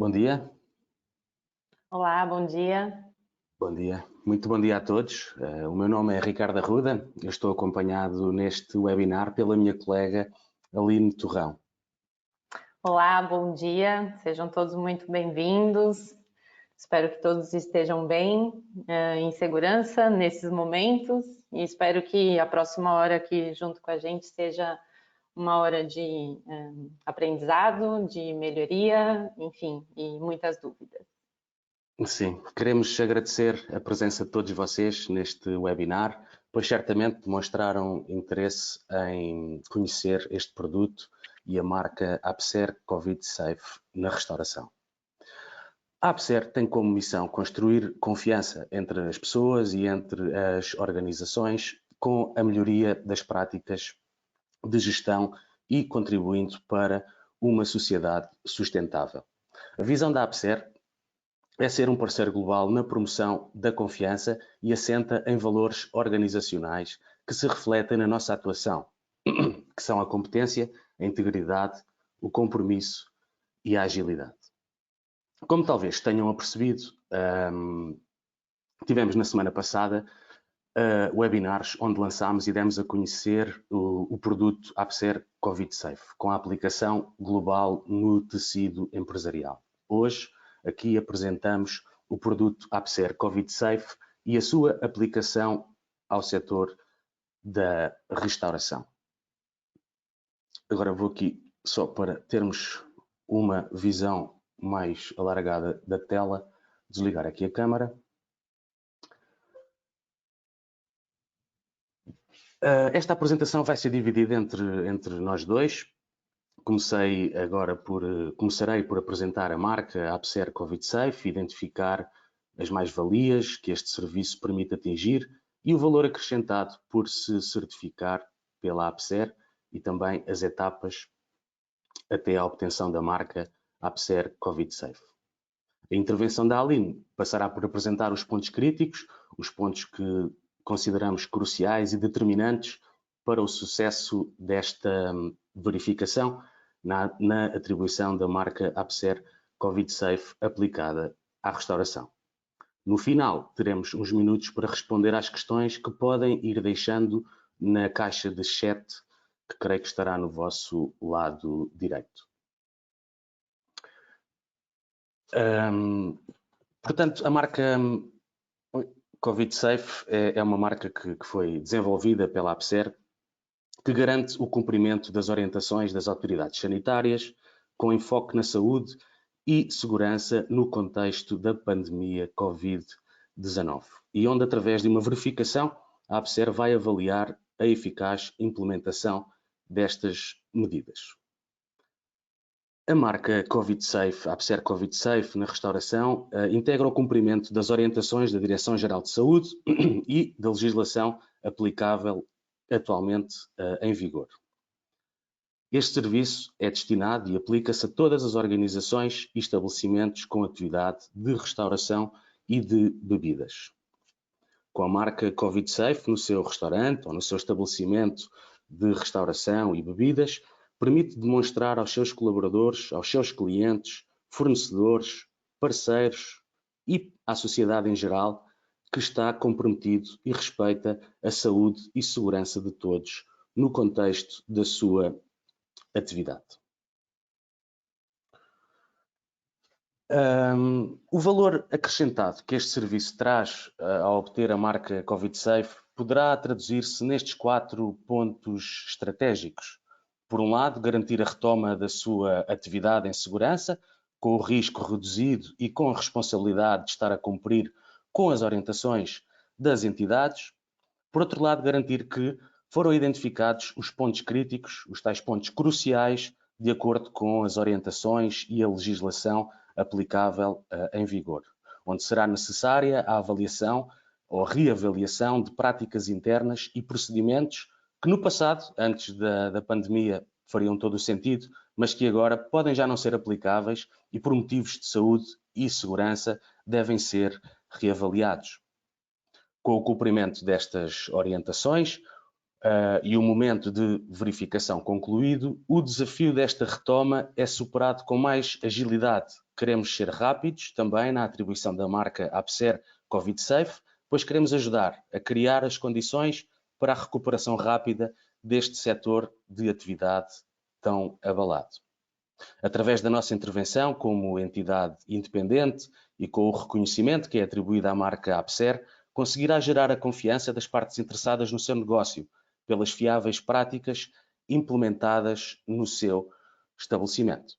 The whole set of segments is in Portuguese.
Bom dia, Olá, bom dia. bom dia. Muito bom dia a todos. O meu nome é Ricardo Arruda. Eu estou acompanhado neste webinar pela minha colega Aline Torrão. Olá, bom dia. Sejam todos muito bem-vindos. Espero que todos estejam bem, em segurança nesses momentos e espero que a próxima hora aqui junto com a gente seja uma hora de aprendizado, de melhoria, enfim, e muitas dúvidas. Sim, queremos agradecer a presença de todos vocês neste webinar, pois certamente demonstraram interesse em conhecer este produto e a marca Apser Covid Safe na restauração. A Apser tem como missão construir confiança entre as pessoas e entre as organizações com a melhoria das práticas de gestão e contribuindo para uma sociedade sustentável. A visão da Apser é ser um parceiro global na promoção da confiança e assenta em valores organizacionais que se refletem na nossa atuação, que são a competência, a integridade, o compromisso e a agilidade. Como talvez tenham apercebido, tivemos na semana passada webinars onde lançámos e demos a conhecer o produto Apser Covid Safe, com a aplicação global no tecido empresarial. Hoje, aqui apresentamos o produto Apser Covid Safe e a sua aplicação ao setor da restauração. Agora vou aqui só para termos uma visão mais alargada da tela, desligar aqui a câmara. Esta apresentação vai ser dividida entre nós dois. Começarei por apresentar a marca Apser Covid Safe, identificar as mais-valias que este serviço permite atingir e o valor acrescentado por se certificar pela Apser e também as etapas até à obtenção da marca Apser Covid Safe. A intervenção da Aline passará por apresentar os pontos críticos, os pontos que consideramos cruciais e determinantes para o sucesso desta verificação na atribuição da marca Apser Covid Safe aplicada à restauração. No final, teremos uns minutos para responder às questões que podem ir deixando na caixa de chat, que creio que estará no vosso lado direito. Portanto, a marca Covid Safe é uma marca que foi desenvolvida pela Apser, que garante o cumprimento das orientações das autoridades sanitárias, com enfoque na saúde e segurança no contexto da pandemia Covid-19, e onde, através de uma verificação, a Apser vai avaliar a eficaz implementação destas medidas. A marca Covid Safe, a Apser Covid Safe na restauração, integra o cumprimento das orientações da Direção-Geral de Saúde e da legislação aplicável atualmente em vigor. Este serviço é destinado e aplica-se a todas as organizações e estabelecimentos com atividade de restauração e de bebidas. Com a marca Covid Safe no seu restaurante ou no seu estabelecimento de restauração e bebidas, permite demonstrar aos seus colaboradores, aos seus clientes, fornecedores, parceiros e à sociedade em geral que está comprometido e respeita a saúde e segurança de todos no contexto da sua atividade. O valor acrescentado que este serviço traz ao obter a marca Covid Safe poderá traduzir-se nestes 4 pontos estratégicos. Por um lado, garantir a retoma da sua atividade em segurança, com o risco reduzido e com a responsabilidade de estar a cumprir com as orientações das entidades. Por outro lado, garantir que foram identificados os pontos críticos, os tais pontos cruciais, de acordo com as orientações e a legislação aplicável em vigor, onde será necessária a avaliação ou reavaliação de práticas internas e procedimentos que no passado, antes da pandemia, fariam todo o sentido, mas que agora podem já não ser aplicáveis e por motivos de saúde e segurança devem ser reavaliados. Com o cumprimento destas orientações, e o momento de verificação concluído, o desafio desta retoma é superado com mais agilidade. Queremos ser rápidos também na atribuição da marca AppSer Covid Safe, pois queremos ajudar a criar as condições para a recuperação rápida deste setor de atividade tão abalado. Através da nossa intervenção como entidade independente e com o reconhecimento que é atribuído à marca AppSer, conseguirá gerar a confiança das partes interessadas no seu negócio, pelas fiáveis práticas implementadas no seu estabelecimento.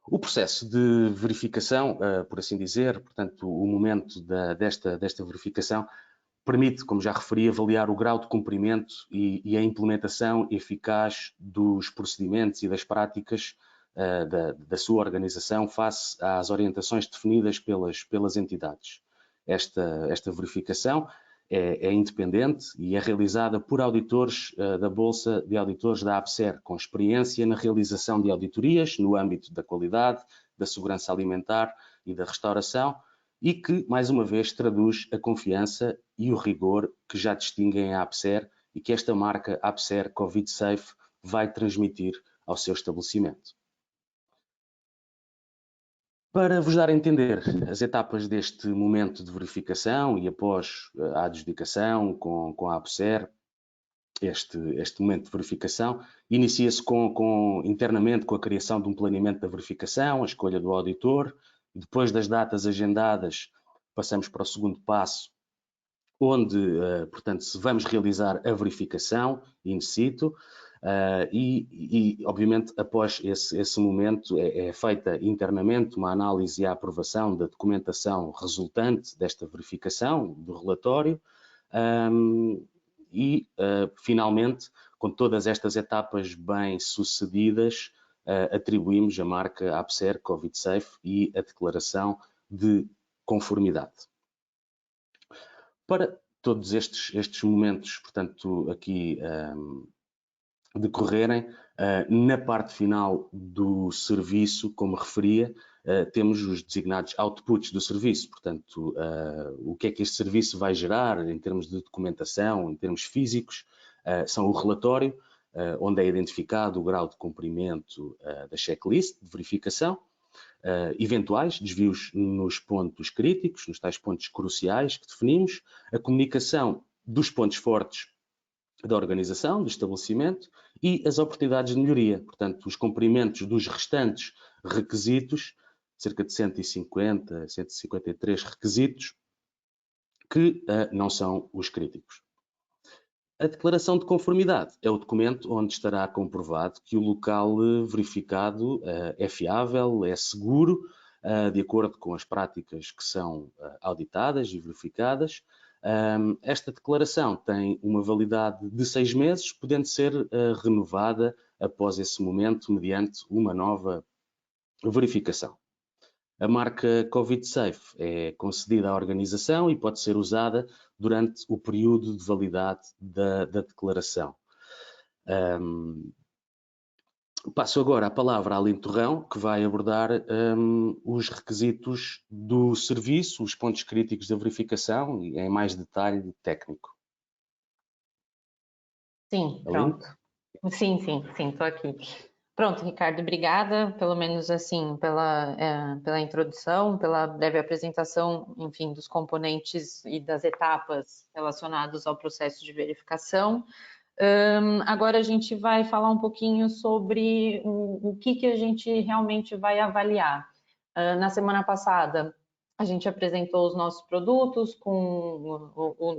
O processo de verificação, por assim dizer, portanto, o momento desta verificação, permite, como já referi, avaliar o grau de cumprimento e a implementação eficaz dos procedimentos e das práticas da sua organização face às orientações definidas pelas entidades. Esta verificação é independente e é realizada por auditores da Bolsa de Auditores da AppSer, com experiência na realização de auditorias no âmbito da qualidade, da segurança alimentar e da restauração, e que, mais uma vez, traduz a confiança e o rigor que já distinguem a AppSer e que esta marca AppSer Covid Safe vai transmitir ao seu estabelecimento. Para vos dar a entender as etapas deste momento de verificação e após a adjudicação com a AppSer, este momento de verificação inicia-se internamente com a criação de um planeamento da verificação, a escolha do auditor. Depois das datas agendadas, passamos para o segundo passo, onde, portanto, vamos realizar a verificação in situ e obviamente, após esse momento, é feita internamente uma análise e a aprovação da documentação resultante desta verificação, do relatório, e, finalmente, com todas estas etapas bem sucedidas, atribuímos a marca AppSer Covid Safe e a declaração de conformidade. Para todos estes momentos, portanto, aqui decorrerem, na parte final do serviço, como referia, temos os designados outputs do serviço, portanto, o que é que este serviço vai gerar em termos de documentação, em termos físicos, são o relatório, onde é identificado o grau de cumprimento da checklist de verificação, eventuais desvios nos pontos críticos, nos tais pontos cruciais que definimos, a comunicação dos pontos fortes da organização, do estabelecimento e as oportunidades de melhoria, portanto, os cumprimentos dos restantes requisitos, cerca de 150, 153 requisitos, que não são os críticos. A declaração de conformidade é o documento onde estará comprovado que o local verificado é fiável, é seguro, de acordo com as práticas que são auditadas e verificadas. Esta declaração tem uma validade de 6 meses, podendo ser renovada após esse momento mediante uma nova verificação. A marca Covid Safe é concedida à organização e pode ser usada durante o período de validade da declaração. Passo agora a palavra à Aline Torrão, que vai abordar os requisitos do serviço, os pontos críticos da verificação e em mais detalhe técnico. Sim, pronto. Sim, estou aqui. Pronto, Ricardo, obrigada, pelo menos assim, pela introdução, pela breve apresentação, enfim, dos componentes e das etapas relacionadas ao processo de verificação. Agora a gente vai falar um pouquinho sobre o que a gente realmente vai avaliar. Na semana passada, a gente apresentou os nossos produtos, com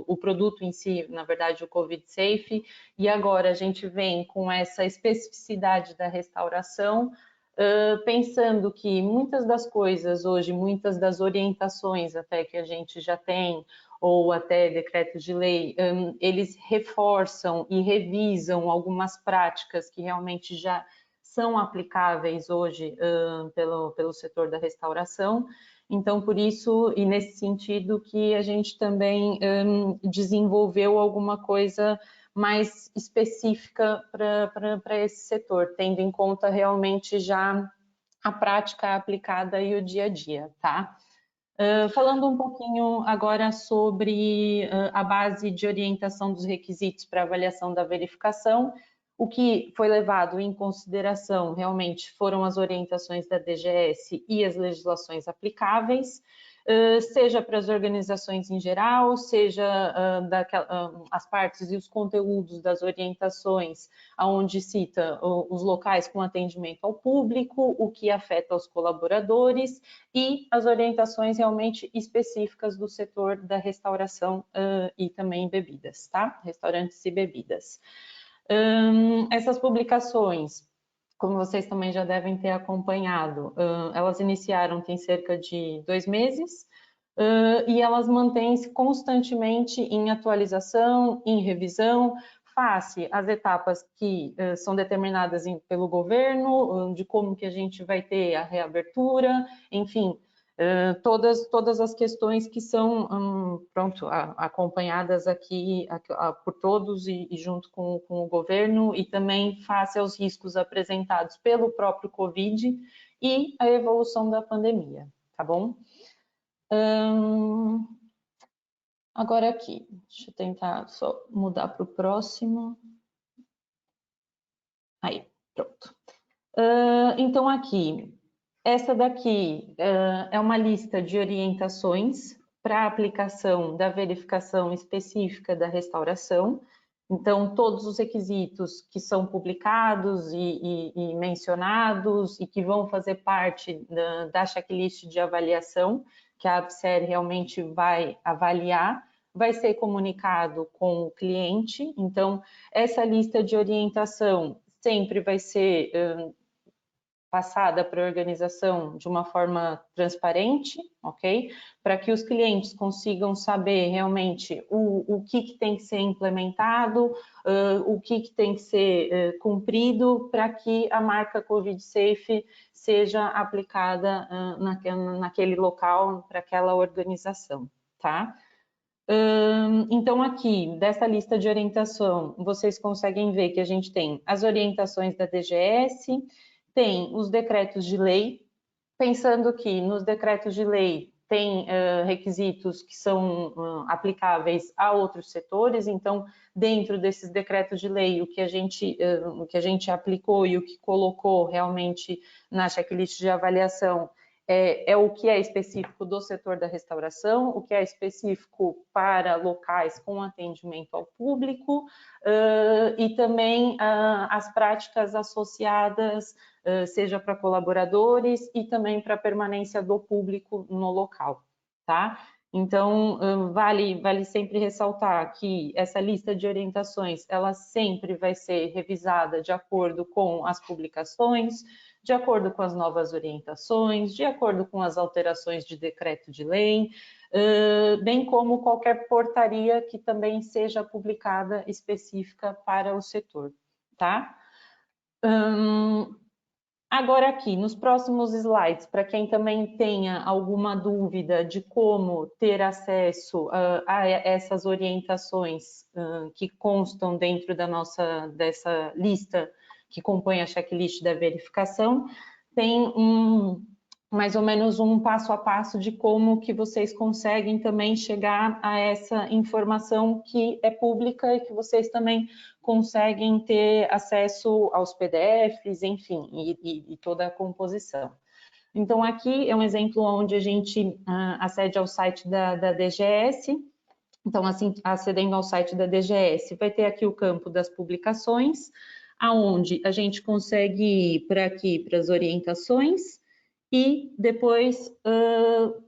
o produto em si, na verdade, o Covid Safe, e agora a gente vem com essa especificidade da restauração, pensando que muitas das coisas hoje, muitas das orientações até que a gente já tem, ou até decretos de lei, eles reforçam e revisam algumas práticas que realmente já são aplicáveis hoje pelo setor da restauração. Então, por isso, e nesse sentido, que a gente também desenvolveu alguma coisa mais específica para esse setor, tendo em conta realmente já a prática aplicada e o dia a dia, tá? Falando um pouquinho agora sobre a base de orientação dos requisitos para avaliação da verificação, o que foi levado em consideração realmente foram as orientações da DGS e as legislações aplicáveis, seja para as organizações em geral, seja as partes e os conteúdos das orientações, onde cita os locais com atendimento ao público, o que afeta os colaboradores e as orientações realmente específicas do setor da restauração e também bebidas, tá? Restaurantes e bebidas. Essas publicações, como vocês também já devem ter acompanhado, elas iniciaram tem cerca de 2 meses e elas mantêm-se constantemente em atualização, em revisão, face às etapas que são determinadas pelo governo, de como que a gente vai ter a reabertura, enfim, todas as questões que são acompanhadas aqui por todos e junto com o governo e também face aos riscos apresentados pelo próprio Covid e a evolução da pandemia, tá bom? Agora aqui, deixa eu tentar só mudar para o próximo. Aí, pronto. Então aqui, essa daqui é uma lista de orientações para a aplicação da verificação específica da restauração. Então, todos os requisitos que são publicados e mencionados e que vão fazer parte da checklist de avaliação, que a ABSER realmente vai avaliar, vai ser comunicado com o cliente. Então, essa lista de orientação sempre vai ser passada para a organização de uma forma transparente, ok? Para que os clientes consigam saber realmente o que tem que ser implementado, o que tem que ser cumprido para que a marca Covid Safe seja aplicada naquele local, para aquela organização, tá? Então, aqui, dessa lista de orientação, vocês conseguem ver que a gente tem as orientações da DGS, tem os decretos de lei, pensando que nos decretos de lei tem requisitos que são aplicáveis a outros setores, então, dentro desses decretos de lei, o que a gente aplicou e o que colocou realmente na checklist de avaliação é o que é específico do setor da restauração, o que é específico para locais com atendimento ao público e também as práticas associadas, seja para colaboradores e também para a permanência do público no local, tá? Então, vale sempre ressaltar que essa lista de orientações, ela sempre vai ser revisada de acordo com as publicações, de acordo com as novas orientações, de acordo com as alterações de decreto de lei, bem como qualquer portaria que também seja publicada específica para o setor, tá? Agora aqui, nos próximos slides, para quem também tenha alguma dúvida de como ter acesso a essas orientações que constam dentro dessa lista que compõe a checklist da verificação, tem mais ou menos um passo a passo de como que vocês conseguem também chegar a essa informação que é pública e que vocês também conseguem ter acesso aos PDFs, enfim, e toda a composição. Então, aqui é um exemplo onde a gente acede ao site da DGS. Então, assim, acedendo ao site da DGS, vai ter aqui o campo das publicações, aonde a gente consegue ir para aqui, para as orientações, e depois,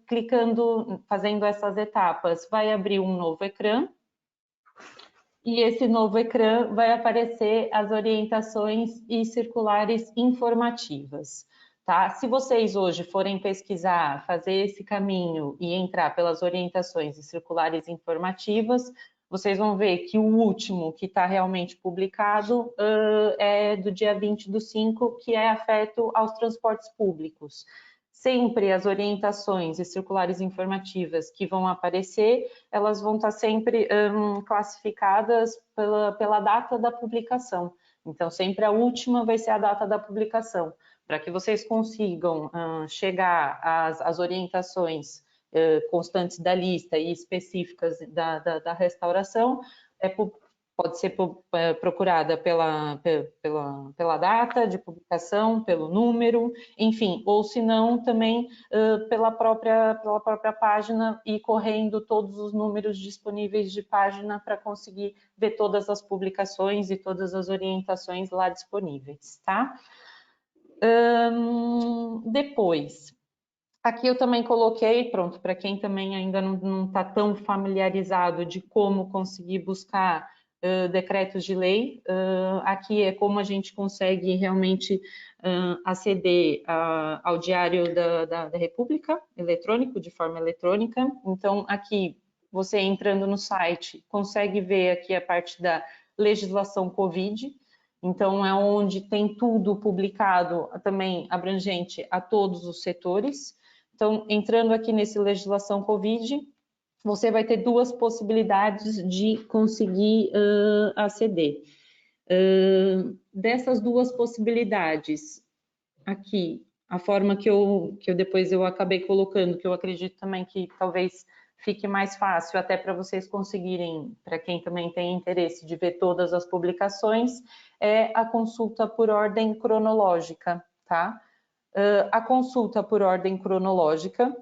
clicando, fazendo essas etapas, vai abrir um novo ecrã, e esse novo ecrã vai aparecer as orientações e circulares informativas, tá? Se vocês hoje forem pesquisar, fazer esse caminho e entrar pelas orientações e circulares informativas, vocês vão ver que o último que está realmente publicado é do dia 20/5, que é afeto aos transportes públicos. Sempre as orientações e circulares informativas que vão aparecer, elas vão estar sempre classificadas pela data da publicação. Então, sempre a última vai ser a data da publicação, para que vocês consigam chegar às orientações constantes da lista e específicas da restauração, pode ser procurada pela data de publicação, pelo número, enfim, ou se não, também pela própria página e correndo todos os números disponíveis de página para conseguir ver todas as publicações e todas as orientações lá disponíveis, tá? Depois, aqui eu também coloquei, pronto, para quem também ainda não está tão familiarizado de como conseguir buscar decretos de lei, aqui é como a gente consegue realmente aceder ao Diário da República eletrônico, de forma eletrônica. Então, aqui, você entrando no site, consegue ver aqui a parte da legislação Covid. Então, é onde tem tudo publicado, também abrangente a todos os setores. Então, entrando aqui nesse legislação Covid, você vai ter duas possibilidades de conseguir aceder. Dessas duas possibilidades, aqui, a forma que eu depois eu acabei colocando, que eu acredito também que talvez fique mais fácil até para vocês conseguirem, para quem também tem interesse de ver todas as publicações, é a consulta por ordem cronológica, tá? A consulta por ordem cronológica,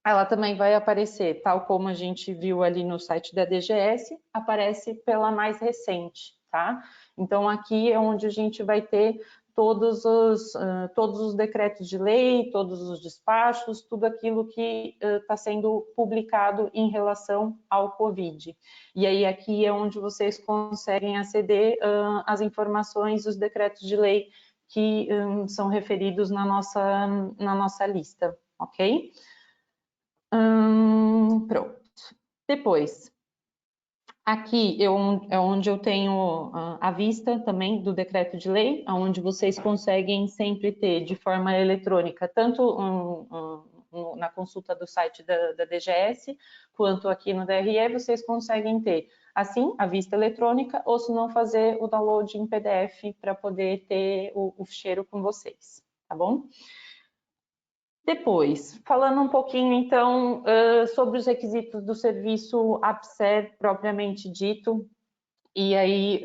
ela também vai aparecer, tal como a gente viu ali no site da DGS, aparece pela mais recente, tá? Então, aqui é onde a gente vai ter todos os decretos de lei, todos os despachos, tudo aquilo que está sendo publicado em relação ao Covid. E aí, aqui é onde vocês conseguem aceder às informações dos decretos de lei que são referidos na nossa lista, ok? Pronto. Depois, aqui é onde eu tenho a vista também do decreto de lei, onde vocês conseguem sempre ter de forma eletrônica, tanto na consulta do site da DGS, quanto aqui no DRE, vocês conseguem ter, assim, a vista eletrônica, ou se não, fazer o download em PDF para poder ter o ficheiro com vocês, tá bom? Depois, falando um pouquinho, então, sobre os requisitos do serviço APSER propriamente dito, e aí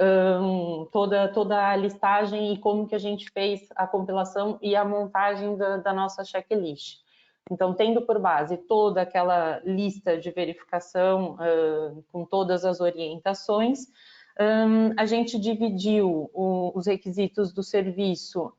toda a listagem e como que a gente fez a compilação e a montagem da nossa checklist. Então, tendo por base toda aquela lista de verificação com todas as orientações, a gente dividiu os requisitos do serviço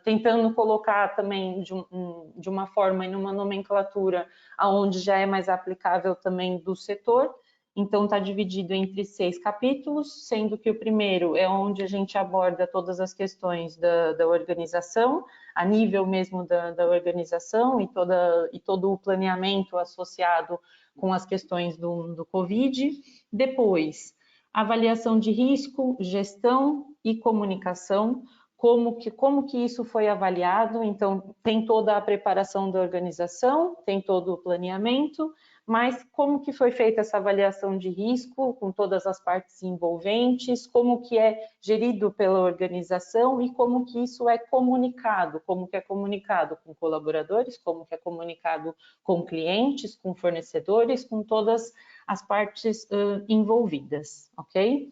tentando colocar também de uma forma e numa nomenclatura aonde já é mais aplicável também do setor. Então, está dividido entre 6 capítulos, sendo que o primeiro é onde a gente aborda todas as questões da organização, a nível mesmo da organização e todo o planeamento associado com as questões do Covid. Depois, avaliação de risco, gestão e comunicação, como que isso foi avaliado. Então, tem toda a preparação da organização, tem todo o planeamento, mas como que foi feita essa avaliação de risco com todas as partes envolventes, como que é gerido pela organização e como que isso é comunicado, como que é comunicado com colaboradores, como que é comunicado com clientes, com fornecedores, com todas as partes envolvidas, ok?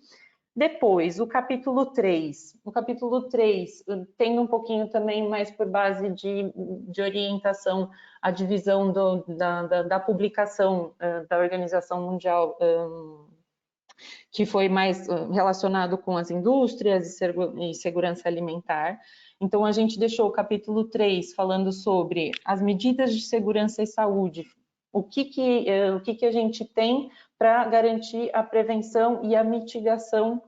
Depois, o capítulo 3. O capítulo 3 tem um pouquinho também mais por base de orientação à divisão da publicação da Organização Mundial, que foi mais relacionado com as indústrias e segurança alimentar. Então, a gente deixou o capítulo 3 falando sobre as medidas de segurança e saúde, o que a gente tem para garantir a prevenção e a mitigação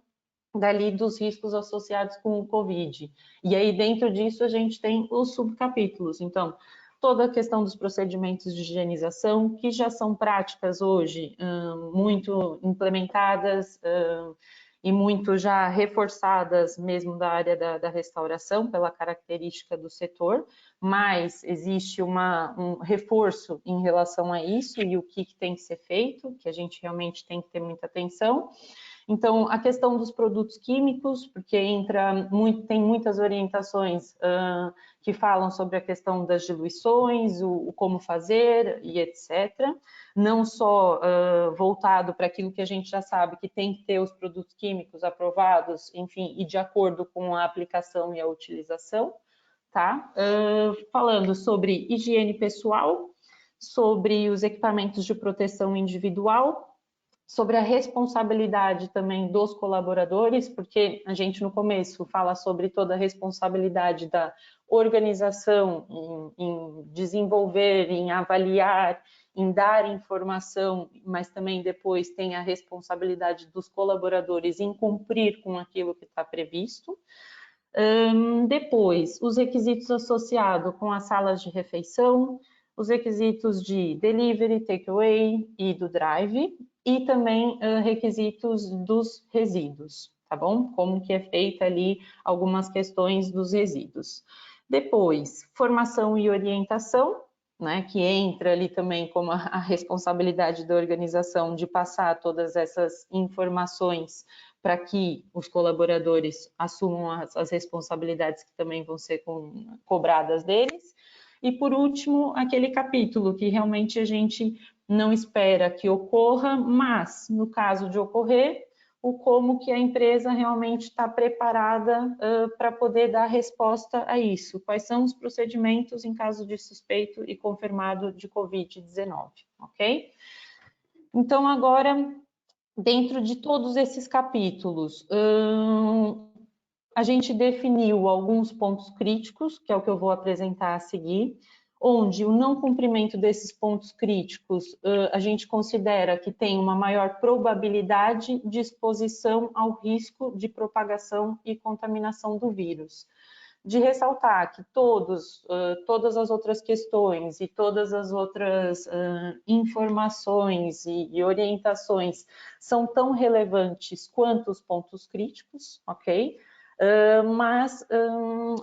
dali dos riscos associados com o Covid. E aí, dentro disso, a gente tem os subcapítulos. Então, toda a questão dos procedimentos de higienização, que já são práticas hoje muito implementadas e muito já reforçadas mesmo da área da restauração, pela característica do setor, mas existe um reforço em relação a isso e o que tem que ser feito, que a gente realmente tem que ter muita atenção. Então, a questão dos produtos químicos, porque tem muitas orientações que falam sobre a questão das diluições, o como fazer e etc. Não só voltado para aquilo que a gente já sabe, que tem que ter os produtos químicos aprovados, enfim, e de acordo com a aplicação e a utilização, tá? Falando sobre higiene pessoal, sobre os equipamentos de proteção individual, sobre a responsabilidade também dos colaboradores, porque a gente no começo fala sobre toda a responsabilidade da organização em desenvolver, em avaliar, em dar informação, mas também depois tem a responsabilidade dos colaboradores em cumprir com aquilo que está previsto. Depois, os requisitos associados com as salas de refeição, os requisitos de delivery, takeaway e do drive, e também requisitos dos resíduos, tá bom? Como que é feita ali algumas questões dos resíduos. Depois, formação e orientação, né, que entra ali também como a responsabilidade da organização de passar todas essas informações para que os colaboradores assumam as responsabilidades que também vão ser cobradas deles. E por último, aquele capítulo que realmente a gente não espera que ocorra, mas no caso de ocorrer, o como que a empresa realmente está preparada para poder dar resposta a isso. Quais são os procedimentos em caso de suspeito e confirmado de Covid-19, ok? Então, agora, dentro de todos esses capítulos, a gente definiu alguns pontos críticos, que é o que eu vou apresentar a seguir, onde o não cumprimento desses pontos críticos a gente considera que tem uma maior probabilidade de exposição ao risco de propagação e contaminação do vírus. De ressaltar que todas as outras questões e todas as outras informações e orientações são tão relevantes quanto os pontos críticos, ok? Mas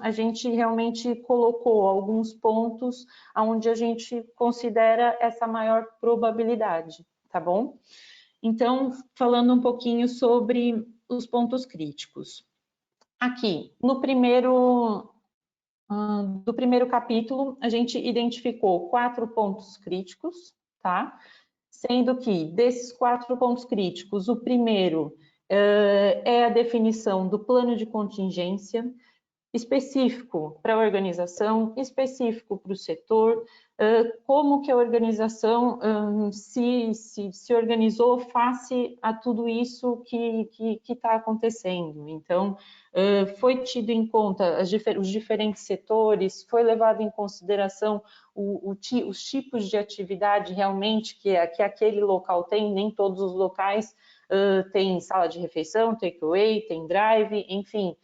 a gente realmente colocou alguns pontos onde a gente considera essa maior probabilidade, tá bom? Então, falando um pouquinho sobre os pontos críticos. Aqui, do primeiro capítulo, a gente identificou 4 pontos críticos, tá? Sendo que, desses 4 pontos críticos, o primeiro é a definição do plano de contingência, específico para a organização, específico para o setor, como que a organização se organizou face a tudo isso que está acontecendo. Então, foi tido em conta os diferentes setores, foi levado em consideração os tipos de atividade realmente que aquele local tem, nem todos os locais têm sala de refeição, takeaway, tem drive, enfim,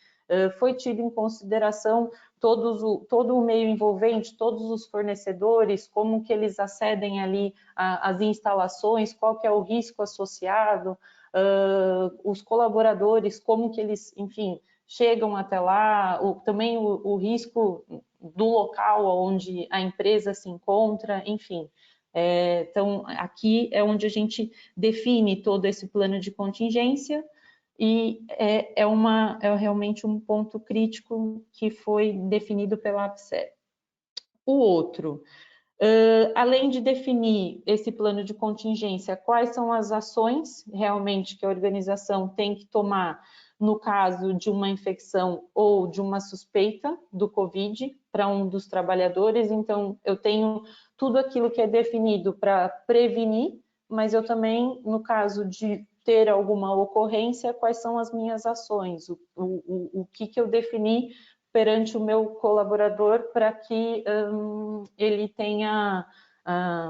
foi tido em consideração todo o meio envolvente, todos os fornecedores, como que eles acedem ali às instalações, qual que é o risco associado, os colaboradores, como que eles, enfim, chegam até lá, também o risco do local onde a empresa se encontra, enfim. Então, aqui é onde a gente define todo esse plano de contingência, e é realmente um ponto crítico que foi definido pela APSER. O outro, além de definir esse plano de contingência, quais são as ações realmente que a organização tem que tomar no caso de uma infecção ou de uma suspeita do Covid para um dos trabalhadores. Então, eu tenho tudo aquilo que é definido para prevenir, mas eu também, no caso de ter alguma ocorrência, quais são as minhas ações, o que eu defini perante o meu colaborador para que ele tenha,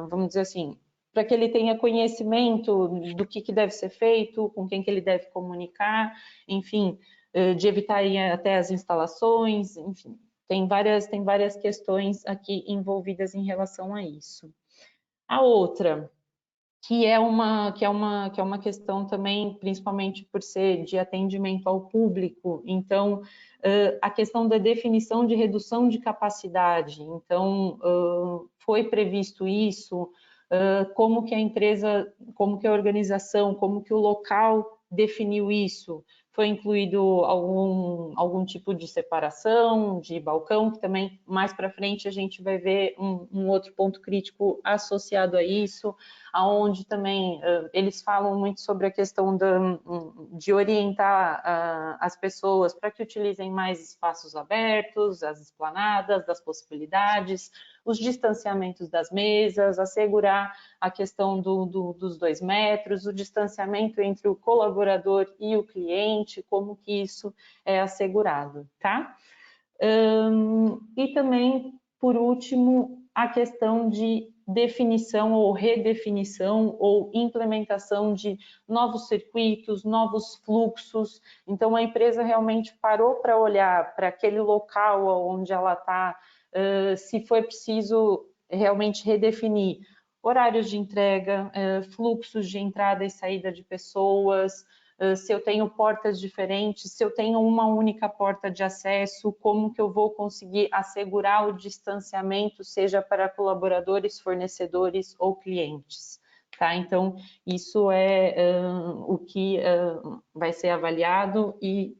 vamos dizer assim, para que ele tenha conhecimento do que deve ser feito, com quem que ele deve comunicar, enfim, de evitar ir até as instalações, enfim, tem várias questões aqui envolvidas em relação a isso. A outra, que é uma questão também, principalmente por ser de atendimento ao público, então, a questão da definição de redução de capacidade, então, foi previsto isso, como que a empresa, como que a organização, como que o local definiu isso, foi incluído algum tipo de separação, de balcão, que também mais para frente a gente vai ver um outro ponto crítico associado a isso, aonde também eles falam muito sobre a questão de orientar as pessoas para que utilizem mais espaços abertos, as esplanadas, das possibilidades, os distanciamentos das mesas, assegurar a questão dos 2 metros, o distanciamento entre o colaborador e o cliente, como que isso é assegurado, tá? E também, por último, a questão de definição ou redefinição ou implementação de novos circuitos, novos fluxos. Então, a empresa realmente parou para olhar para aquele local onde ela está, se foi preciso realmente redefinir horários de entrega, fluxos de entrada e saída de pessoas, se eu tenho portas diferentes, se eu tenho uma única porta de acesso, como que eu vou conseguir assegurar o distanciamento, seja para colaboradores, fornecedores ou clientes, tá? Então, isso é o que vai ser avaliado e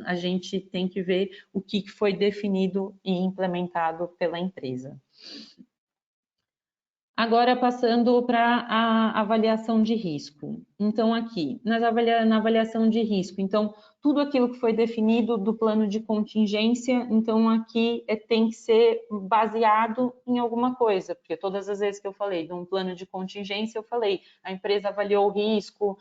a gente tem que ver o que foi definido e implementado pela empresa. Agora, passando para a avaliação de risco. Então, aqui, na avaliação de risco, então, tudo aquilo que foi definido do plano de contingência, então, aqui tem que ser baseado em alguma coisa, porque todas as vezes que eu falei de um plano de contingência, eu falei, a empresa avaliou o risco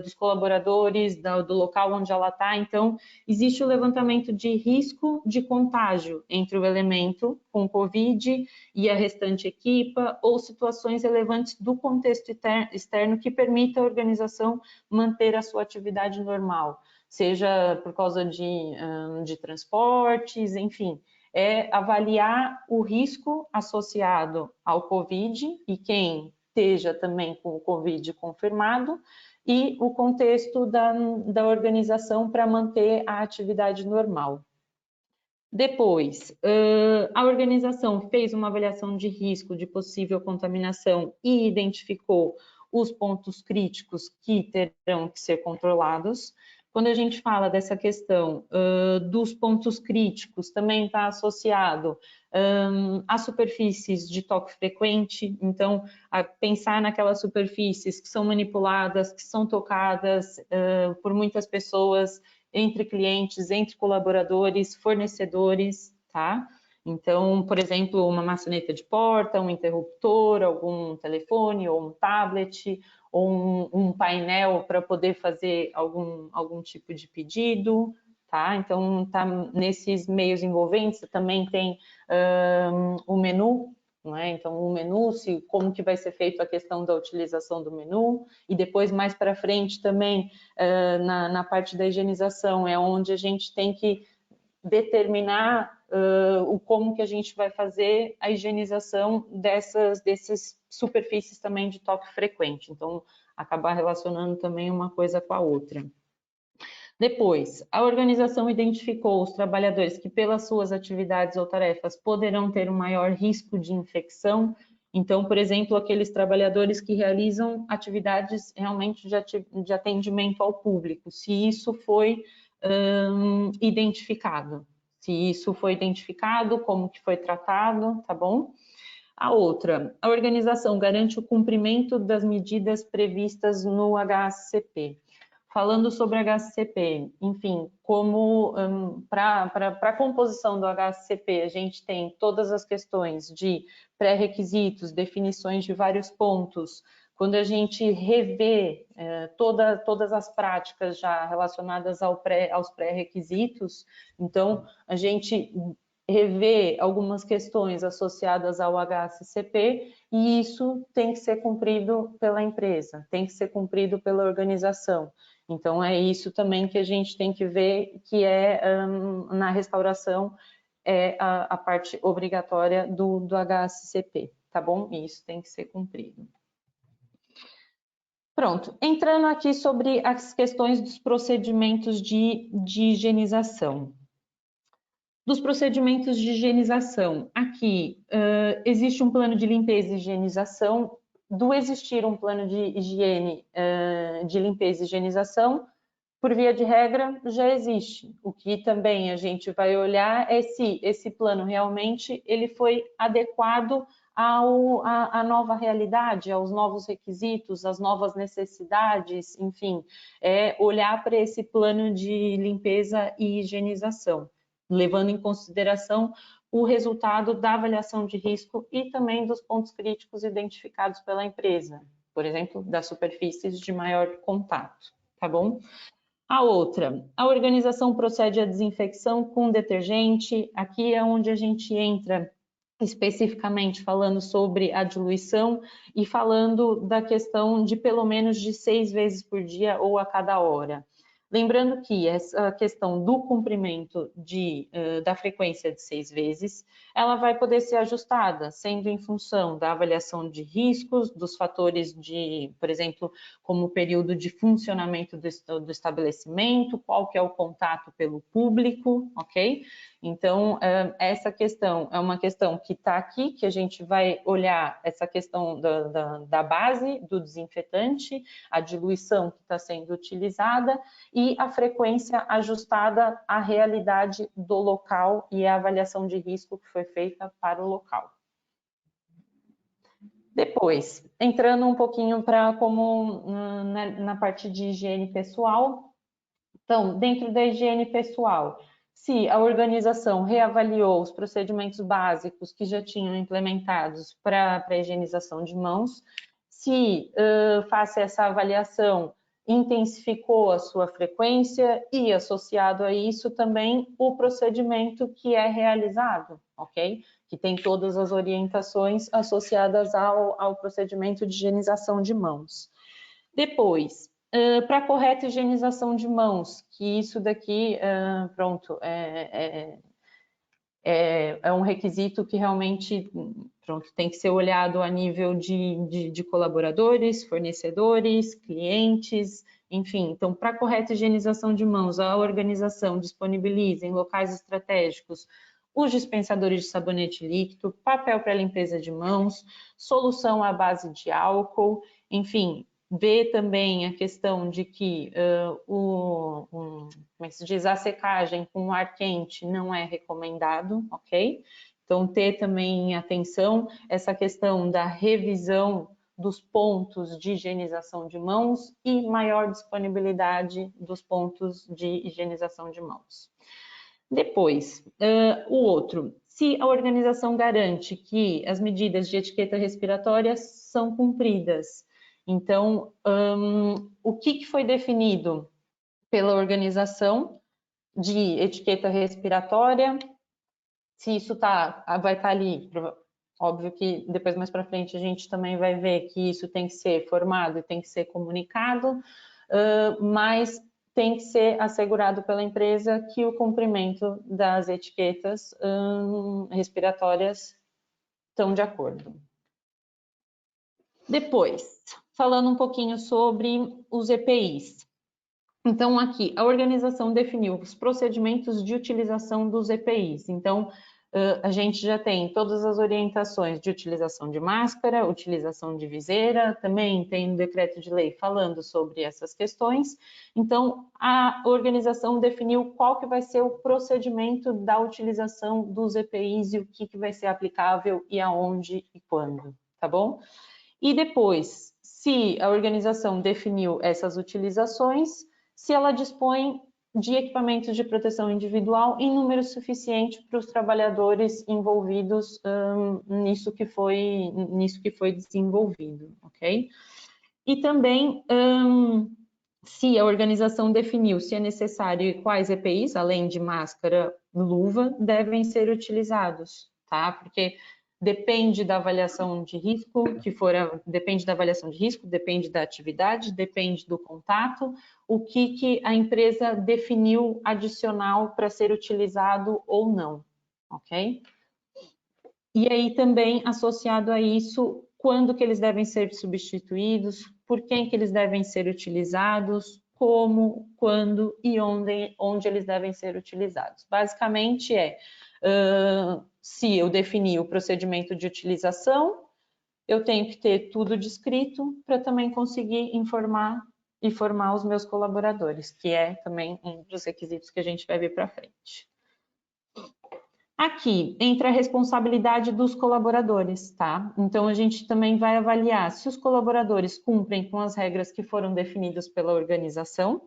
dos colaboradores, do local onde ela está, então, existe o levantamento de risco de contágio entre o elemento com Covid e a restante equipa, ou situações relevantes do contexto externo que permita a organização manter a sua atividade normal, seja por causa de transportes, enfim, é avaliar o risco associado ao Covid e quem esteja também com o Covid confirmado, e o contexto da organização para manter a atividade normal. Depois, a organização fez uma avaliação de risco de possível contaminação e identificou os pontos críticos que terão que ser controlados. Quando a gente fala dessa questão dos pontos críticos, também está associado a superfícies de toque frequente, então, a pensar naquelas superfícies que são manipuladas, que são tocadas por muitas pessoas, entre clientes, entre colaboradores, fornecedores, tá? Então, por exemplo, uma maçaneta de porta, um interruptor, algum telefone ou um tablet, ou um painel para poder fazer algum tipo de pedido, tá? Então, tá nesses meios envolventes, também tem o menu, não é? Então, o menu, como que vai ser feita a questão da utilização do menu, e depois, mais para frente, também, na parte da higienização, é onde a gente tem que determinar como que a gente vai fazer a higienização dessas superfícies também de toque frequente. Então, acabar relacionando também uma coisa com a outra. Depois, a organização identificou os trabalhadores que, pelas suas atividades ou tarefas, poderão ter um maior risco de infecção. Então, por exemplo, aqueles trabalhadores que realizam atividades realmente de atendimento ao público, se isso foi identificado. Se isso foi identificado, como que foi tratado, tá bom? A outra, a organização garante o cumprimento das medidas previstas no HACCP. Falando sobre HACCP, enfim, como para a composição do HACCP, a gente tem todas as questões de pré-requisitos, definições de vários pontos. Quando a gente revê todas as práticas já relacionadas aos pré-requisitos, então a gente revê algumas questões associadas ao HACCP e isso tem que ser cumprido pela empresa, tem que ser cumprido pela organização. Então, é isso também que a gente tem que ver, que na restauração, é a parte obrigatória do HACCP, tá bom? E isso tem que ser cumprido. Pronto, entrando aqui sobre as questões dos procedimentos de higienização. Dos procedimentos de higienização, aqui existe um plano de limpeza e higienização do existir um plano de higiene, de limpeza e higienização, por via de regra, já existe. O que também a gente vai olhar é se esse plano realmente ele foi adequado à nova realidade, aos novos requisitos, às novas necessidades, enfim, é olhar para esse plano de limpeza e higienização, levando em consideração o resultado da avaliação de risco e também dos pontos críticos identificados pela empresa, por exemplo, das superfícies de maior contato, tá bom? A outra, a organização procede à desinfecção com detergente. Aqui é onde a gente entra especificamente falando sobre a diluição e falando da questão de pelo menos de 6 vezes por dia ou a cada hora. Lembrando que essa questão do cumprimento da frequência de 6 vezes, ela vai poder ser ajustada, sendo em função da avaliação de riscos, dos fatores de, por exemplo, como o período de funcionamento do estabelecimento, qual que é o contato pelo público, ok? Então, essa questão é uma questão que está aqui, que a gente vai olhar essa questão da base do desinfetante, a diluição que está sendo utilizada e a frequência ajustada à realidade do local e a avaliação de risco que foi feita para o local. Depois, entrando um pouquinho para como na parte de higiene pessoal. Então, dentro da higiene pessoal, se a organização reavaliou os procedimentos básicos que já tinham implementados para a higienização de mãos, se face a essa avaliação intensificou a sua frequência e associado a isso também o procedimento que é realizado, ok? Que tem todas as orientações associadas ao procedimento de higienização de mãos. Depois, para a correta higienização de mãos, que isso daqui, pronto, é um requisito que realmente, pronto, tem que ser olhado a nível de colaboradores, fornecedores, clientes, enfim. Então, para a correta higienização de mãos, a organização disponibiliza em locais estratégicos os dispensadores de sabonete líquido, papel para limpeza de mãos, solução à base de álcool, enfim, ver também a questão de que como é que se diz, a secagem com ar quente não é recomendado, ok? Então, ter também em atenção essa questão da revisão dos pontos de higienização de mãos e maior disponibilidade dos pontos de higienização de mãos. Depois, o outro, se a organização garante que as medidas de etiqueta respiratória são cumpridas. Então, o que foi definido pela organização de etiqueta respiratória? Se isso vai estar ali, óbvio que depois mais para frente a gente também vai ver que isso tem que ser formado e tem que ser comunicado, mas tem que ser assegurado pela empresa que o cumprimento das etiquetas respiratórias estão de acordo. Depois, falando um pouquinho sobre os EPIs. Então, aqui, a organização definiu os procedimentos de utilização dos EPIs. Então, a gente já tem todas as orientações de utilização de máscara, utilização de viseira, também tem um decreto de lei falando sobre essas questões. Então, a organização definiu qual que vai ser o procedimento da utilização dos EPIs e o que vai ser aplicável e aonde e quando, tá bom? E depois, se a organização definiu essas utilizações, se ela dispõe de equipamentos de proteção individual em número suficiente para os trabalhadores envolvidos nisso que foi desenvolvido, ok? E também se a organização definiu se é necessário e quais EPIs, além de máscara, luva, devem ser utilizados, tá? Porque depende da avaliação de risco, depende da avaliação de risco, depende da atividade, depende do contato, o que a empresa definiu adicional para ser utilizado ou não, ok? E aí também associado a isso, quando que eles devem ser substituídos, por quem que eles devem ser utilizados, como, quando e onde eles devem ser utilizados. Basicamente se eu definir o procedimento de utilização, eu tenho que ter tudo descrito para também conseguir informar e formar os meus colaboradores, que é também um dos requisitos que a gente vai ver para frente. Aqui entra a responsabilidade dos colaboradores, tá? Então a gente também vai avaliar se os colaboradores cumprem com as regras que foram definidas pela organização,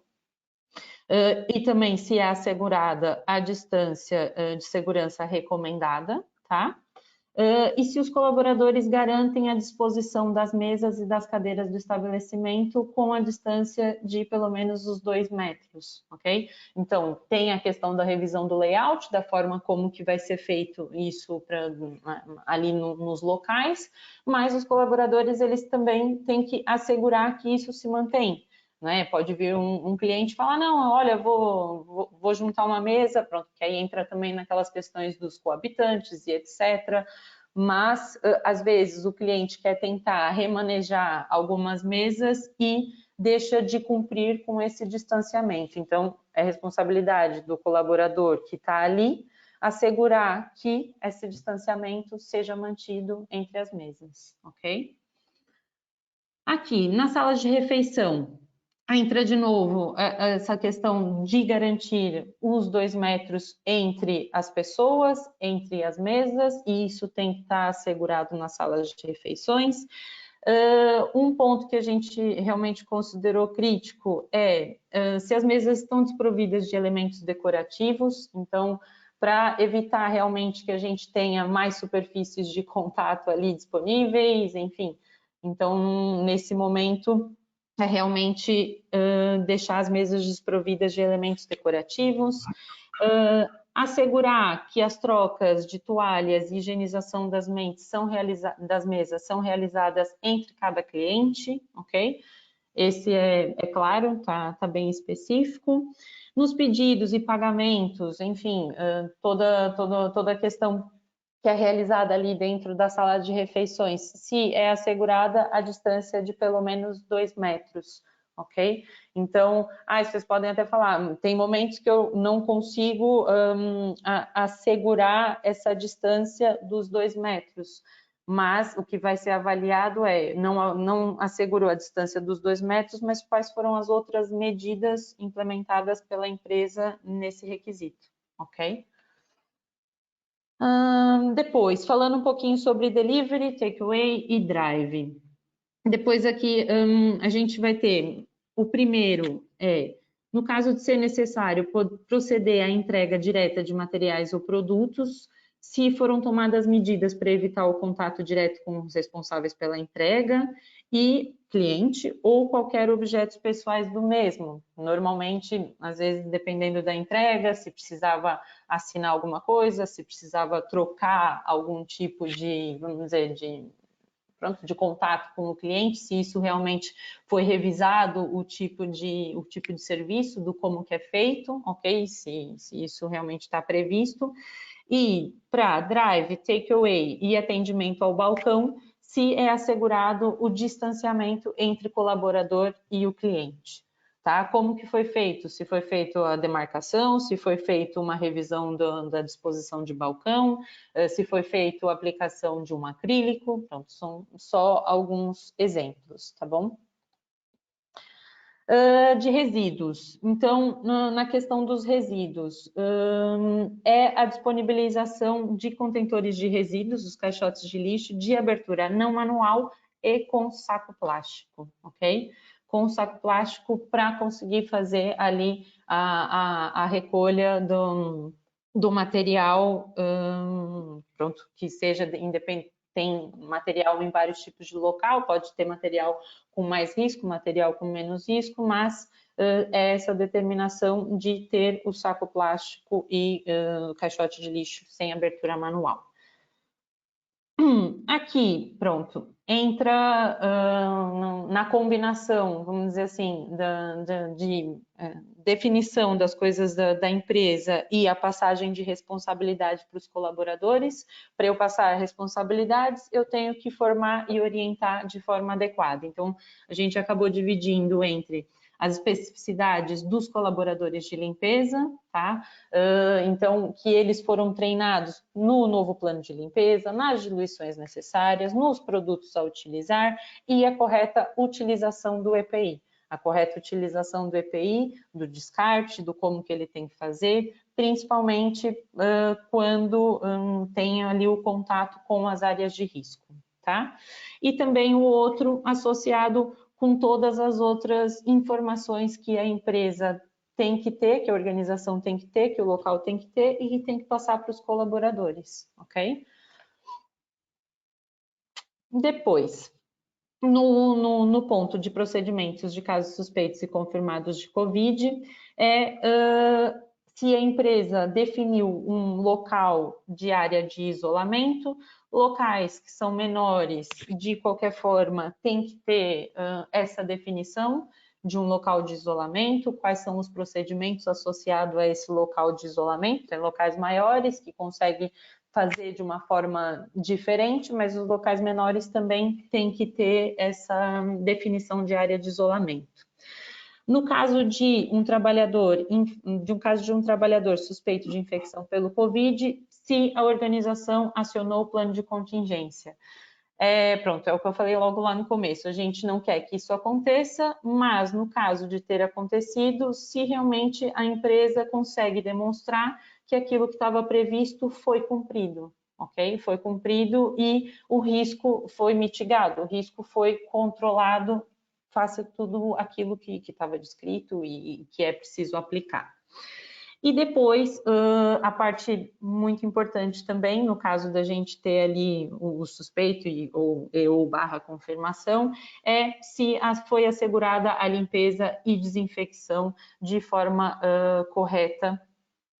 e também se é assegurada a distância de segurança recomendada, tá? E se os colaboradores garantem a disposição das mesas e das cadeiras do estabelecimento com a distância de pelo menos os 2 metros, ok? Então, tem a questão da revisão do layout, da forma como que vai ser feito isso ali nos locais, mas os colaboradores, eles também têm que assegurar que isso se mantém. Né? Pode vir um cliente e falar, não, olha, vou juntar uma mesa, pronto, que aí entra também naquelas questões dos coabitantes e etc. Mas, às vezes, o cliente quer tentar remanejar algumas mesas e deixa de cumprir com esse distanciamento. Então, é responsabilidade do colaborador que está ali assegurar que esse distanciamento seja mantido entre as mesas, ok? Aqui, na sala de refeição, entra de novo essa questão de garantir os 2 metros entre as pessoas, entre as mesas, e isso tem que estar assegurado nas salas de refeições. Um ponto que a gente realmente considerou crítico é se as mesas estão desprovidas de elementos decorativos, então, para evitar realmente que a gente tenha mais superfícies de contato ali disponíveis, enfim. Então, nesse momento, é realmente deixar as mesas desprovidas de elementos decorativos, assegurar que as trocas de toalhas e higienização das mesas são realizadas entre cada cliente, ok? Esse é claro, tá bem específico. Nos pedidos e pagamentos, enfim, toda a questão que é realizada ali dentro da sala de refeições, se é assegurada a distância de pelo menos 2 metros, ok? Então, vocês podem até falar, tem momentos que eu não consigo assegurar essa distância dos 2 metros, mas o que vai ser avaliado é, não assegurou a distância dos 2 metros, mas quais foram as outras medidas implementadas pela empresa nesse requisito, ok? Depois, falando um pouquinho sobre delivery, takeaway e drive. Depois aqui a gente vai ter o primeiro no caso de ser necessário proceder à entrega direta de materiais ou produtos, se foram tomadas medidas para evitar o contato direto com os responsáveis pela entrega e cliente ou qualquer objetos pessoais do mesmo. Normalmente, às vezes, dependendo da entrega, se precisava assinar alguma coisa, se precisava trocar algum tipo de, vamos dizer, de contato com o cliente, se isso realmente foi revisado, o tipo de serviço, do como que é feito, ok? Se isso realmente está previsto. E para drive, takeaway e atendimento ao balcão, se é assegurado o distanciamento entre colaborador e o cliente. Tá? Como que foi feito? Se foi feito a demarcação, se foi feito uma revisão da disposição de balcão, se foi feito a aplicação de um acrílico, pronto, são só alguns exemplos, tá bom? De resíduos. Então, na questão dos resíduos, é a disponibilização de contentores de resíduos, os caixotes de lixo, de abertura não manual e com saco plástico, ok? Com saco plástico para conseguir fazer ali a recolha do material, pronto, que seja independente. Tem material em vários tipos de local, pode ter material com mais risco, material com menos risco, mas é essa determinação de ter o saco plástico e o caixote de lixo sem abertura manual. Aqui, pronto, entra na combinação, vamos dizer assim, de definição das coisas da empresa e a passagem de responsabilidade para os colaboradores. Para eu passar responsabilidades, eu tenho que formar e orientar de forma adequada. Então, a gente acabou dividindo entre as especificidades dos colaboradores de limpeza, tá? Então, que eles foram treinados no novo plano de limpeza, nas diluições necessárias, nos produtos a utilizar e a correta utilização do EPI. A correta utilização do EPI, do descarte, do como que ele tem que fazer, principalmente quando tem ali o contato com as áreas de risco, tá? E também o outro associado com todas as outras informações que a empresa tem que ter, que a organização tem que ter, que o local tem que ter e que tem que passar para os colaboradores, ok? Depois, no ponto de procedimentos de casos suspeitos e confirmados de Covid, se a empresa definiu um local de área de isolamento, locais que são menores, de qualquer forma, tem que ter essa definição de um local de isolamento, quais são os procedimentos associados a esse local de isolamento. Tem locais maiores que conseguem fazer de uma forma diferente, mas os locais menores também têm que ter essa definição de área de isolamento. No caso de um trabalhador, suspeito de infecção pelo Covid, se a organização acionou o plano de contingência. Pronto, é o que eu falei logo lá no começo. A gente não quer que isso aconteça, mas no caso de ter acontecido, se realmente a empresa consegue demonstrar que aquilo que estava previsto foi cumprido, ok? Foi cumprido e o risco foi mitigado, o risco foi controlado, faça tudo aquilo que estava descrito e que é preciso aplicar. E depois, a parte muito importante também, no caso da gente ter ali o suspeito ou barra confirmação, é se foi assegurada a limpeza e desinfecção de forma correta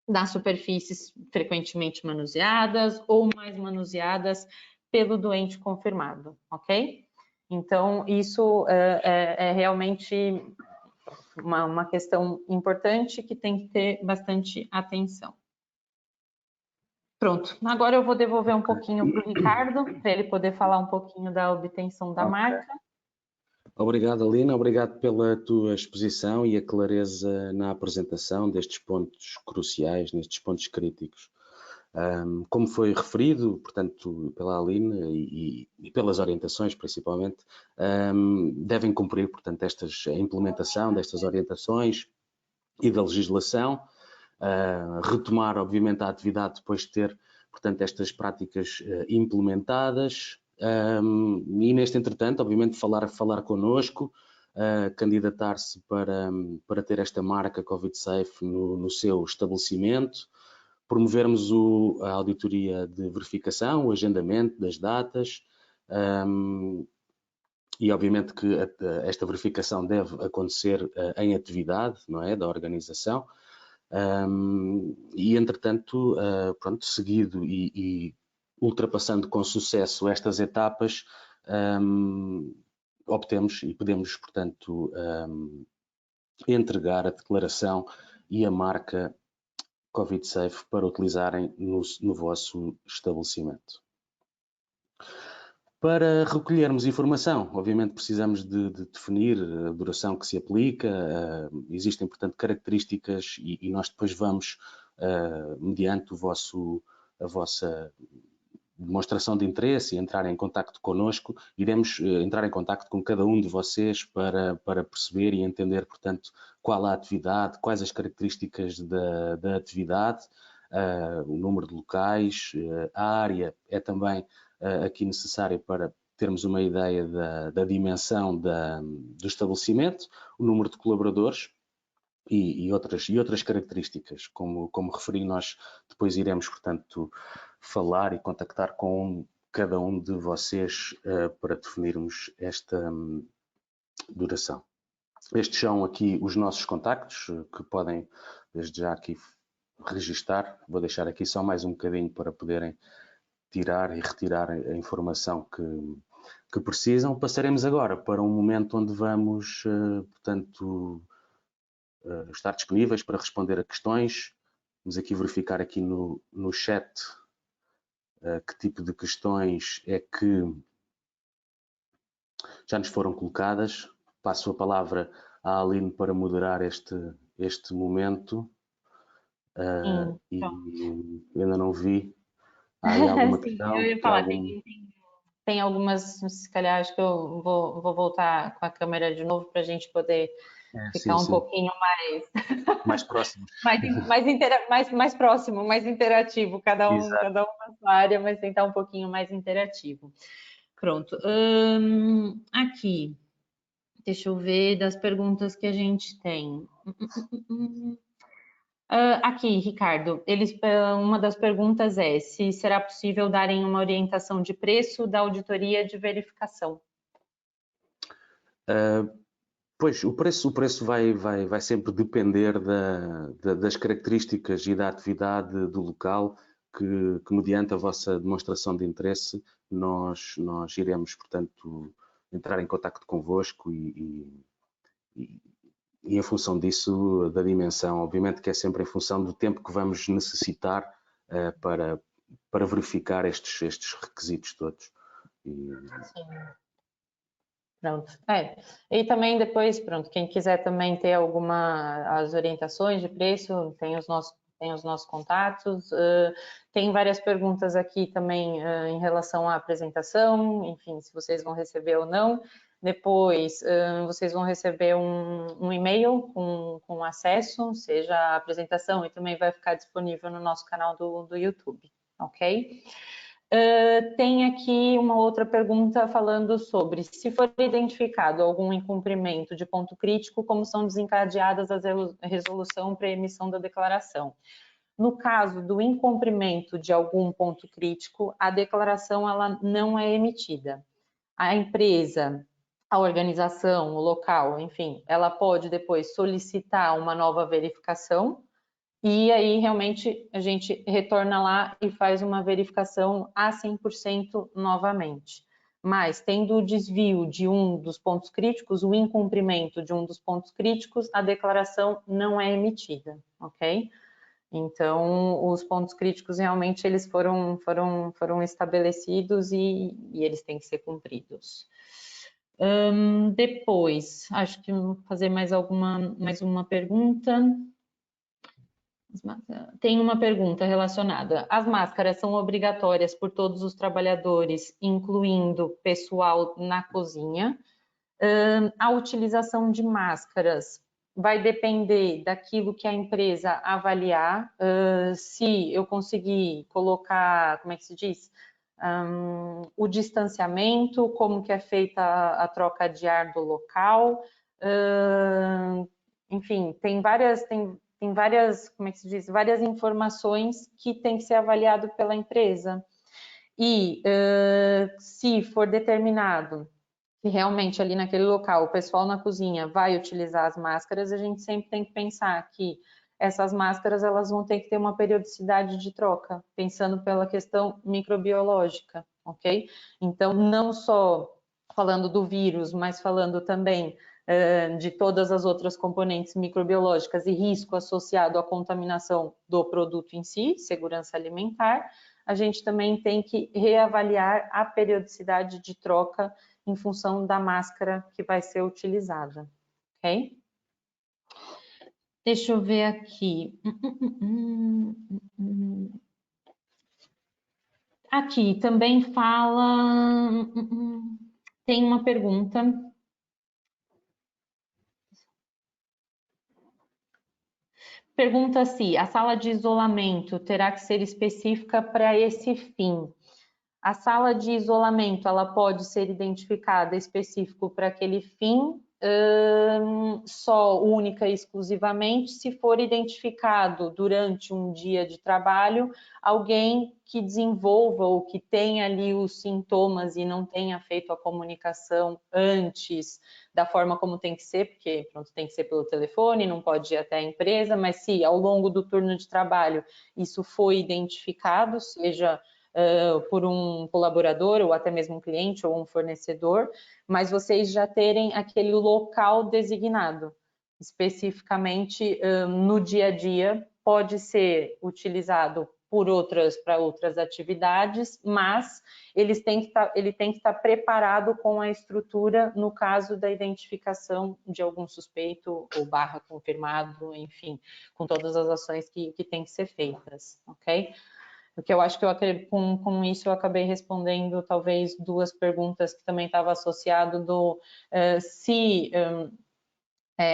das superfícies frequentemente manuseadas ou mais manuseadas pelo doente confirmado, ok? Então, isso é realmente uma questão importante que tem que ter bastante atenção. Pronto, agora eu vou devolver um pouquinho para o Ricardo, para ele poder falar um pouquinho da obtenção da marca. Obrigado, Alina, obrigado pela tua exposição e a clareza na apresentação destes pontos cruciais, nestes pontos críticos. Como foi referido, portanto, pela Aline e pelas orientações, principalmente, devem cumprir, portanto, a implementação destas orientações e da legislação, retomar, obviamente, a atividade depois de ter, portanto, estas práticas implementadas e, neste entretanto, obviamente, falar connosco, candidatar-se para ter esta marca Covid Safe no seu estabelecimento, promovermos a auditoria de verificação, o agendamento das datas e obviamente que esta verificação deve acontecer em atividade, não é, da organização e entretanto, pronto, seguido e ultrapassando com sucesso estas etapas, obtemos e podemos, portanto, entregar a declaração e a marca Covid Safe para utilizarem no vosso estabelecimento. Para recolhermos informação, obviamente precisamos de definir a duração que se aplica, existem, portanto, características e nós depois vamos, mediante a vossa demonstração de interesse e entrar em contacto connosco, iremos entrar em contacto com cada um de vocês para perceber e entender, portanto, qual a atividade, quais as características da atividade, o número de locais, a área é também aqui necessária para termos uma ideia da dimensão do estabelecimento, o número de colaboradores e outras características, como referi, nós depois iremos, portanto, falar e contactar com cada um de vocês para definirmos esta duração. Estes são aqui os nossos contactos que podem desde já aqui registar. Vou deixar aqui só mais um bocadinho para poderem tirar e retirar a informação que precisam. Passaremos agora para um momento onde vamos, portanto, estar disponíveis para responder a questões. Vamos aqui verificar aqui no chat que tipo de questões é que já nos foram colocadas. Passo a palavra à Aline para moderar este momento. E ainda não vi. Há aí alguma Sim, eu questão? ia falar, tem algumas, se calhar acho que eu vou voltar com a câmera de novo para a gente poder Sim, ficar um sim. pouquinho Mais próximo. mais próximo, mais interativo, cada um Exato. na sua área, mas tentar um pouquinho mais interativo. Pronto. Aqui, deixa eu ver das perguntas que a gente tem. Aqui, Ricardo, uma das perguntas é se será possível darem uma orientação de preço da auditoria de verificação. Pois, o preço vai sempre depender das características e da atividade do local que mediante a vossa demonstração de interesse, nós iremos, portanto, entrar em contacto convosco e em função disso, da dimensão, obviamente que é sempre em função do tempo que vamos necessitar para verificar estes requisitos todos. Sim. Pronto. E também depois, pronto, quem quiser também ter as orientações de preço, tem os nossos contatos. Tem várias perguntas aqui também em relação à apresentação, enfim, se vocês vão receber ou não. Depois, vocês vão receber um e-mail com acesso, seja a apresentação, e também vai ficar disponível no nosso canal do YouTube, ok? Tem aqui uma outra pergunta falando sobre se for identificado algum incumprimento de ponto crítico, como são desencadeadas a resolução para emissão da declaração. No caso do incumprimento de algum ponto crítico, a declaração ela não é emitida. A empresa, a organização, o local, enfim, ela pode depois solicitar uma nova verificação e aí realmente a gente retorna lá e faz uma verificação a 100% novamente. Mas tendo o desvio de um dos pontos críticos, o incumprimento de um dos pontos críticos, a declaração não é emitida, ok? Então, os pontos críticos realmente eles foram estabelecidos e eles têm que ser cumpridos. Depois, acho que vou fazer mais uma pergunta. Tem uma pergunta relacionada. As máscaras são obrigatórias por todos os trabalhadores, incluindo pessoal na cozinha. A utilização de máscaras vai depender daquilo que a empresa avaliar. Se eu conseguir colocar, como é que se diz? O distanciamento, como que é feita a troca de ar do local. Enfim, tem várias, como é que se diz? Várias informações que tem que ser avaliado pela empresa. E se for determinado que realmente ali naquele local o pessoal na cozinha vai utilizar as máscaras, a gente sempre tem que pensar que essas máscaras elas vão ter que ter uma periodicidade de troca, pensando pela questão microbiológica, ok? Então, não só falando do vírus, mas falando também de todas as outras componentes microbiológicas e risco associado à contaminação do produto em si, segurança alimentar, a gente também tem que reavaliar a periodicidade de troca em função da máscara que vai ser utilizada, ok? Deixa eu ver aqui. Aqui também fala... Tem uma pergunta. Pergunta se a sala de isolamento terá que ser específica para esse fim. A sala de isolamento ela pode ser identificada específico para aquele fim, só única e exclusivamente se for identificado durante um dia de trabalho alguém que desenvolva ou que tenha ali os sintomas e não tenha feito a comunicação antes da forma como tem que ser, porque pronto, tem que ser pelo telefone, não pode ir até a empresa, mas se ao longo do turno de trabalho isso foi identificado, seja por um colaborador ou até mesmo um cliente ou um fornecedor, mas vocês já terem aquele local designado. Especificamente no dia a dia, pode ser utilizado para outras atividades, mas ele tem que estar preparado com a estrutura no caso da identificação de algum suspeito ou barra confirmado, enfim, com todas as ações que têm que ser feitas, ok? Porque eu acho que com isso eu acabei respondendo talvez duas perguntas que também estava associado do se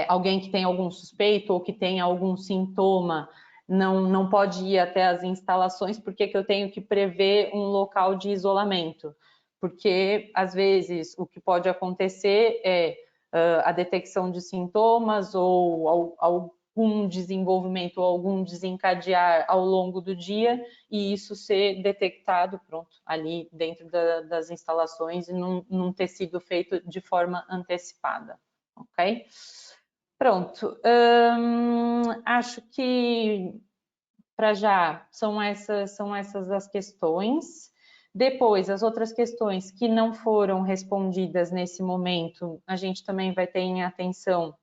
alguém que tem algum suspeito ou que tem algum sintoma não pode ir até as instalações, por que eu tenho que prever um local de isolamento? Porque, às vezes, o que pode acontecer é a detecção de sintomas ou algum desenvolvimento ou algum desencadear ao longo do dia e isso ser detectado, pronto, ali dentro das instalações e não ter sido feito de forma antecipada, ok? Pronto, acho que para já são essas as questões. Depois, as outras questões que não foram respondidas nesse momento, a gente também vai ter em atenção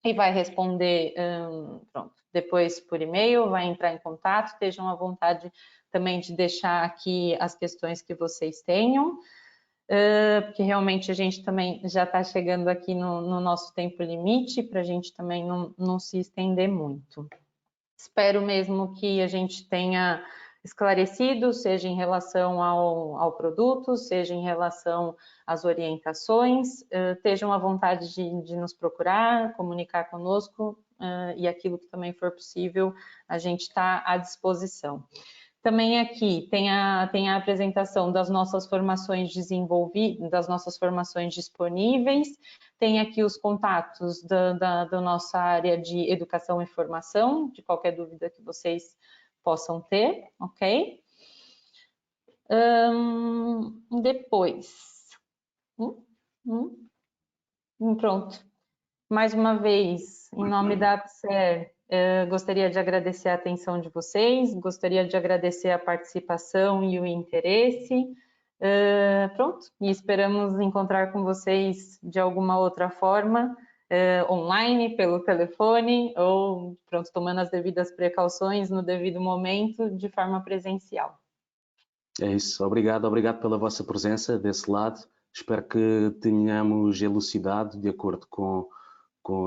e vai responder, pronto, depois por e-mail, vai entrar em contato, estejam à vontade também de deixar aqui as questões que vocês tenham. Porque realmente a gente também já está chegando aqui no nosso tempo limite, para a gente também não se estender muito. Espero mesmo que a gente tenha esclarecido, seja em relação ao produto, seja em relação às orientações, estejam à vontade de nos procurar, comunicar conosco, e aquilo que também for possível, a gente está à disposição. Também aqui tem a apresentação das nossas formações desenvolvidas, das nossas formações disponíveis, tem aqui os contatos da nossa área de educação e formação, de qualquer dúvida que vocês possam ter, ok? Depois, pronto. Mais uma vez, em nome da APSER, gostaria de agradecer a atenção de vocês, gostaria de agradecer a participação e o interesse. Pronto, e esperamos encontrar com vocês de alguma outra forma, online, pelo telefone, ou, pronto, tomando as devidas precauções no devido momento, de forma presencial. É isso, obrigado pela vossa presença desse lado. Espero que tenhamos elucidado de acordo com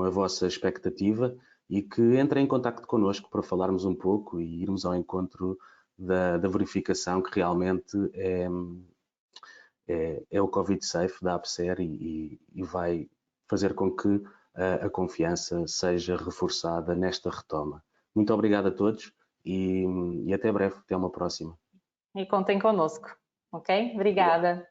a vossa expectativa e que entrem em contacto connosco para falarmos um pouco e irmos ao encontro da verificação que realmente é o Covid Safe da APSER e vai fazer com que a confiança seja reforçada nesta retoma. Muito obrigado a todos e até breve, até uma próxima. E contem conosco, ok? Obrigada.